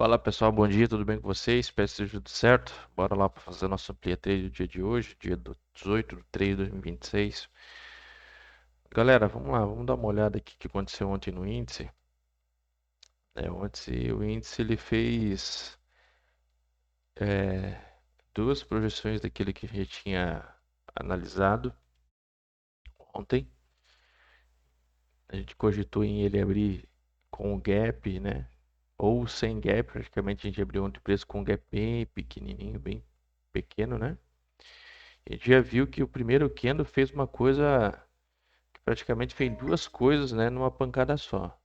Fala pessoal, bom dia, tudo bem com vocês? Espero que esteja tudo certo. Bora lá para fazer nosso Amplia Trade do dia de hoje, dia do 18 de 3 de 2026. Galera, vamos lá, vamos dar uma olhada aqui o que aconteceu ontem no índice. Ontem o índice ele fez é, duas projeções daquele que a gente tinha analisado ontem. A gente cogitou em ele abrir com o gap, né? Ou sem gap, praticamente a gente abriu ontem o preço com um gap bem pequenininho, bem pequeno, né? A gente já viu que o primeiro candle fez uma coisa que praticamente fez duas coisas, né, numa pancada só.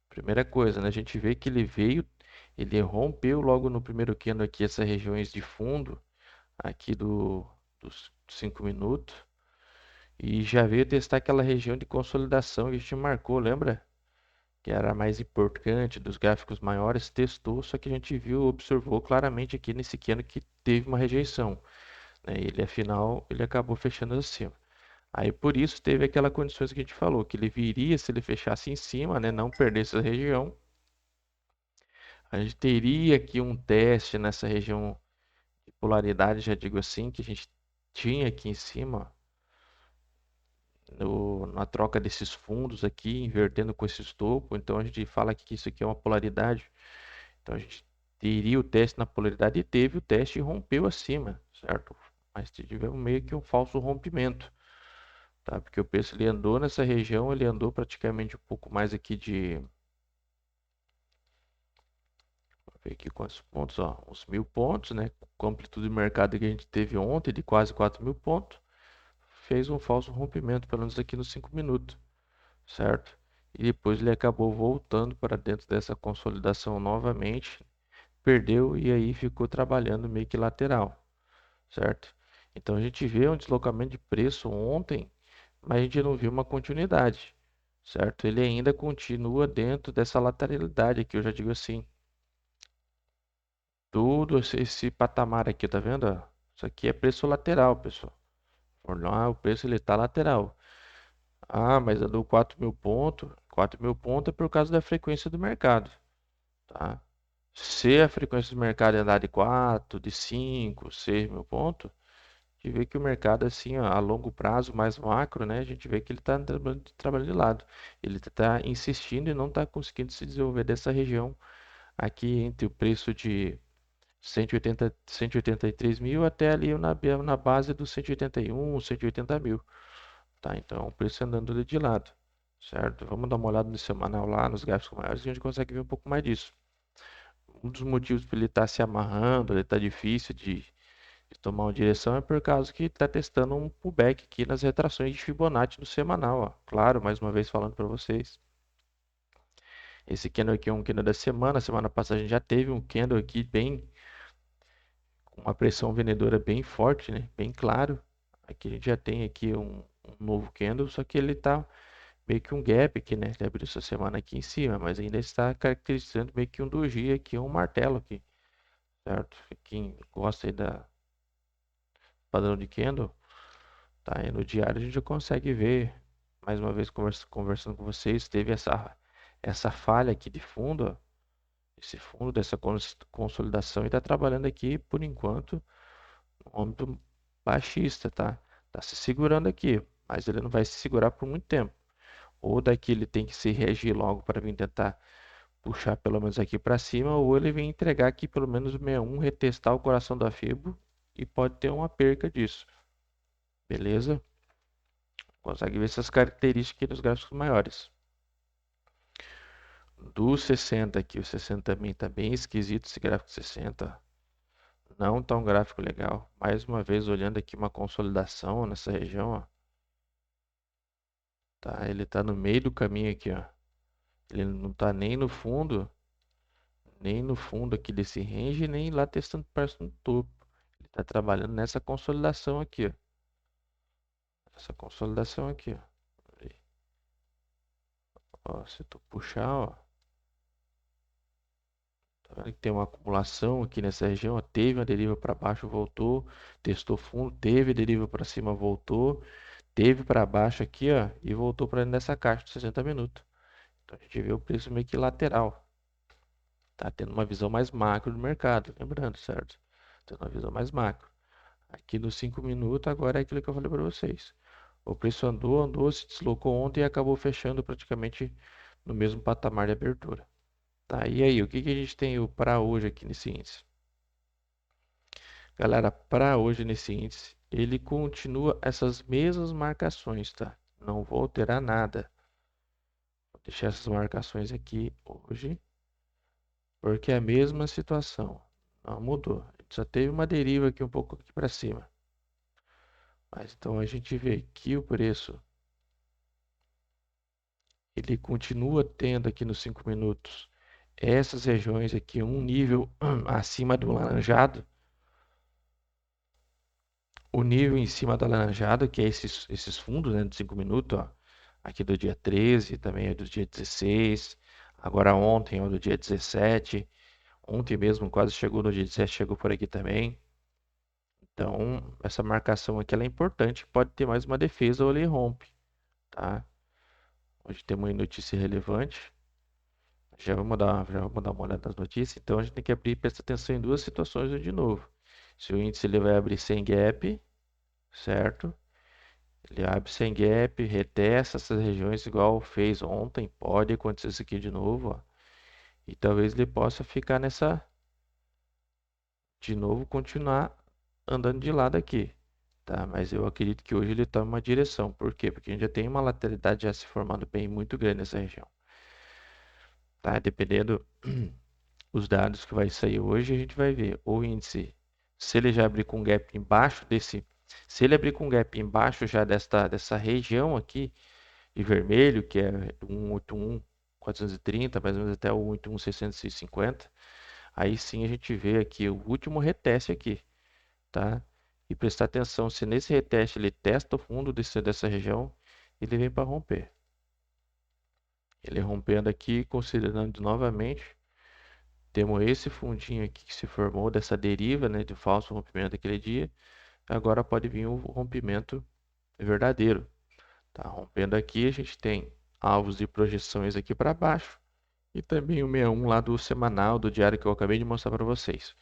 Primeira coisa, né, a gente vê que ele rompeu logo no primeiro candle aqui essas regiões de fundo aqui dos 5 minutos e já veio testar aquela região de consolidação que a gente marcou, lembra? Que era a mais importante dos gráficos maiores, testou, só que a gente viu, observou claramente aqui nesse candle que teve uma rejeição, né? Ele afinal, ele acabou fechando acima. Aí por isso teve aquela condições que a gente falou, que ele viria se ele fechasse em cima, né, não perdesse a região. A gente teria aqui um teste nessa região de polaridade, já digo assim, que a gente tinha aqui em cima, na troca desses fundos aqui, invertendo com esse topo. Então a gente fala que isso aqui é uma polaridade. Então a gente teria o teste na polaridade e teve o teste e rompeu acima, certo? Mas tivemos meio que um falso rompimento. Tá? Porque o preço ele andou nessa região, ele andou praticamente um pouco mais aqui de, vou ver aqui quantos pontos, ó, uns 1.000 pontos, né? Com a amplitude de mercado que a gente teve ontem de quase 4.000 pontos, fez um falso rompimento, pelo menos aqui nos 5 minutos, certo? E depois ele acabou voltando para dentro dessa consolidação novamente, perdeu e aí ficou trabalhando meio que lateral, certo? Então a gente vê um deslocamento de preço ontem, mas a gente não viu uma continuidade, certo? Ele ainda continua dentro dessa lateralidade aqui, eu já digo assim. Tudo esse patamar aqui, tá vendo? Ó? Isso aqui é preço lateral, pessoal. Por lá, o preço ele tá lateral. Ah, mas andou 4.000 pontos. 4.000 pontos é por causa da frequência do mercado, tá? Se a frequência do mercado andar de 4, de 5, 6.000 pontos, a gente vê que o mercado, assim, ó, a longo prazo, mais macro, né? A gente vê que ele está trabalhando de lado. Ele está insistindo e não está conseguindo se desenvolver dessa região aqui entre o preço de 183 mil até ali na base dos 181, 180 mil, tá? Então, o preço andando ali de lado, certo? Vamos dar uma olhada no semanal lá, nos gráficos maiores, e a gente consegue ver um pouco mais disso. Um dos motivos para ele estar se amarrando, ele está difícil de tomar uma direção é por causa que está testando um pullback aqui nas retrações de Fibonacci no semanal, ó. Claro, mais uma vez falando para vocês. Esse candle aqui é um candle da semana. Semana passada a gente já teve um candle aqui bem com uma pressão vendedora bem forte, né? Bem claro. Aqui a gente já tem aqui um novo candle, só que ele está meio que um gap aqui, né? Ele abriu essa semana aqui em cima, mas ainda está caracterizando meio que um doji aqui, um martelo aqui, certo? Quem gosta aí da padrão de candle, tá? Aí no diário a gente já consegue ver, mais uma vez conversando com vocês, teve essa falha aqui de fundo, ó, esse fundo dessa consolidação e está trabalhando aqui por enquanto no âmbito baixista, tá? Tá se segurando aqui, mas ele não vai se segurar por muito tempo. Ou daqui ele tem que se reagir logo para vir tentar puxar pelo menos aqui para cima, ou ele vem entregar aqui pelo menos o 61, retestar o coração da Fibo e pode ter uma perca disso. Beleza? Consegue ver essas características aqui nos gráficos maiores. Do 60 aqui, o 60 também tá bem esquisito esse gráfico 60. Não tá um gráfico legal. Mais uma vez olhando aqui uma consolidação nessa região, ó. Tá, ele tá no meio do caminho aqui, ó. Ele não tá nem no fundo aqui desse range, nem lá testando perto no topo. Ele tá trabalhando nessa consolidação aqui, ó. Essa consolidação aqui, ó. Ó, se tu puxar, ó, tá vendo que tem uma acumulação aqui nessa região, ó. Teve uma deriva para baixo, voltou, testou fundo, teve deriva para cima, voltou, teve para baixo aqui, ó, e voltou para dentro dessa caixa de 60 minutos. Então a gente vê o preço meio que lateral. Tá tendo uma visão mais macro do mercado, lembrando, certo? Tendo uma visão mais macro. Aqui nos 5 minutos, agora é aquilo que eu falei para vocês. O preço andou, andou, se deslocou ontem e acabou fechando praticamente no mesmo patamar de abertura. Tá, e aí, o que que a gente tem para hoje aqui nesse índice? Galera, para hoje nesse índice, ele continua essas mesmas marcações, tá? Não vou alterar nada. Vou deixar essas marcações aqui hoje, porque é a mesma situação. Não mudou. Só teve uma deriva aqui um pouco aqui para cima. Mas então a gente vê que o preço ele continua tendo aqui nos 5 minutos essas regiões aqui, um nível acima do laranjado, o nível em cima do alaranjado, que é esses fundos, né, de 5 minutos, ó, aqui do dia 13, também é do dia 16, agora ontem é o do dia 17, ontem mesmo quase chegou no dia 17, chegou por aqui também. Então, essa marcação aqui ela é importante, pode ter mais uma defesa ou ele rompe, tá? Hoje temos uma notícia relevante. Já vamos dar uma olhada nas notícias. Então a gente tem que abrir e prestar atenção em duas situações de novo. Se o índice ele vai abrir sem gap, certo? Ele abre sem gap, retesta essas regiões igual fez ontem. Pode acontecer isso aqui de novo, ó. E talvez ele possa ficar nessa, de novo, continuar andando de lado aqui, tá? Mas eu acredito que hoje ele toma uma direção. Por quê? Porque a gente já tem uma lateralidade já se formando bem muito grande nessa região, tá? Dependendo os dados que vai sair hoje, a gente vai ver o índice, se ele já abrir com gap embaixo desse, se ele abrir com gap embaixo já dessa região aqui de vermelho, que é 181.430, mais ou menos até o 181.650, aí sim a gente vê aqui o último reteste aqui, tá? E prestar atenção se nesse reteste ele testa o fundo dessa região, ele vem para romper. Ele rompendo aqui, considerando novamente, temos esse fundinho aqui que se formou dessa deriva, né, de falso rompimento daquele dia. Agora pode vir o rompimento verdadeiro. Tá rompendo aqui, a gente tem alvos de projeções aqui para baixo e também o 61 lá do semanal, do diário que eu acabei de mostrar para vocês.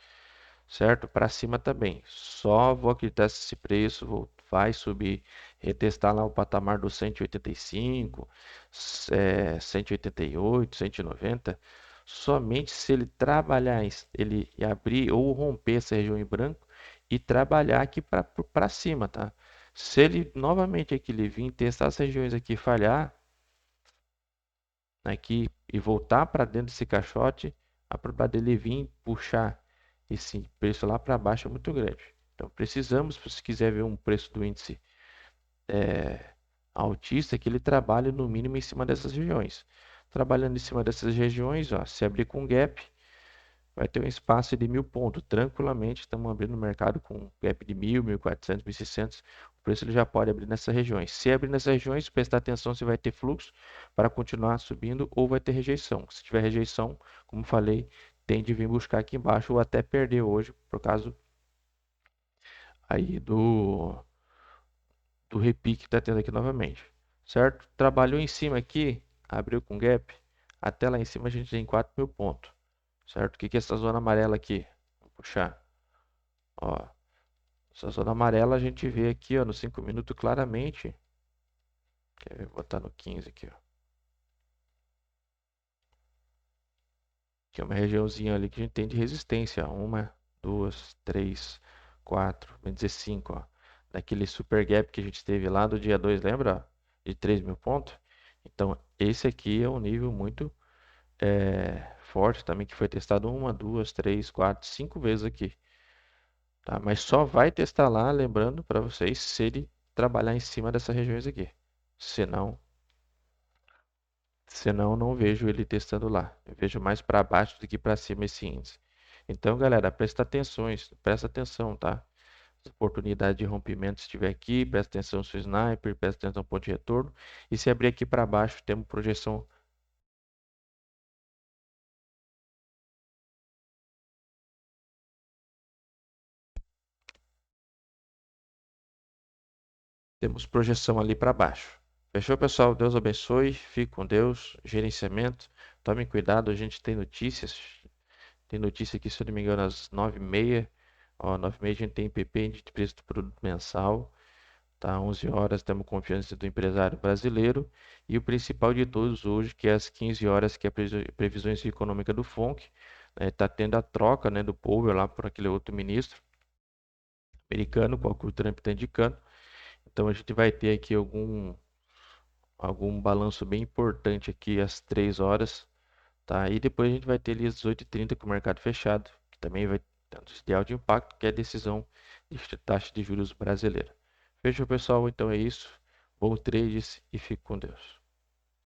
Certo? Para cima também. Só vou acreditar se esse preço vai subir, retestar lá o patamar dos 185, 188, 190. Somente se ele trabalhar, ele abrir ou romper essa região em branco e trabalhar aqui para cima, tá? Se ele novamente aqui ele vir testar as regiões aqui e falhar aqui e voltar para dentro desse caixote, a probabilidade dele vir puxar esse preço lá para baixo é muito grande. Então precisamos, se você quiser ver um preço do índice altista, que ele trabalhe no mínimo em cima dessas regiões. Trabalhando em cima dessas regiões, ó, se abrir com gap, vai ter um espaço de 1.000 pontos. Tranquilamente, estamos abrindo o mercado com gap de 1.000, 1.400, 1.600. O preço ele já pode abrir nessas regiões. Se abrir nessas regiões, prestar atenção se vai ter fluxo para continuar subindo ou vai ter rejeição. Se tiver rejeição, como falei, tende a vir buscar aqui embaixo ou até perder hoje, por causa aí do repique que está tendo aqui novamente. Certo? Trabalhou em cima aqui, abriu com gap, até lá em cima a gente tem 4.000 pontos. Certo? O que é essa zona amarela aqui? Vou puxar. Ó, essa zona amarela a gente vê aqui, ó, no 5 minutos claramente. Quer ver? Vou botar no 15 aqui, ó. Que é uma regiãozinha ali que a gente tem de resistência. Uma, duas, três, quatro, vamos dizer 5, ó. Daquele super gap que a gente teve lá do dia 2, lembra? De 3.000 pontos. Então, esse aqui é um nível muito forte também, que foi testado uma, duas, três, quatro, 5 vezes aqui. Tá? Mas só vai testar lá, lembrando para vocês, se ele trabalhar em cima dessas regiões aqui. Senão, senão não vejo ele testando lá. Eu vejo mais para baixo do que para cima esse índice. Então, galera, presta atenção, tá? Oportunidade de rompimento se estiver aqui, presta atenção no seu sniper, presta atenção no ponto de retorno. E se abrir aqui para baixo, temos projeção. Temos projeção ali para baixo. Fechou, pessoal? Deus abençoe. Fique com Deus. Gerenciamento. Tomem cuidado, a gente tem notícias Tem notícia aqui, se eu não me engano, às 9h30. Ó, 9h30 a gente tem IPP, de preço do produto mensal. Tá, 11 horas temos confiança do empresário brasileiro. E o principal de todos hoje, que é às 15 horas, que é a previsões econômica do FONC. Tá tendo a troca, né, do Powell lá por aquele outro ministro americano, qual que o Trump está indicando. Então a gente vai ter aqui algum balanço bem importante aqui às 3 horas, tá? E depois a gente vai ter ali às 18h30 com o mercado fechado, que também vai ter um ideal de impacto, que é a decisão de taxa de juros brasileira. Fechou, pessoal? Então é isso. Bom trades e fique com Deus.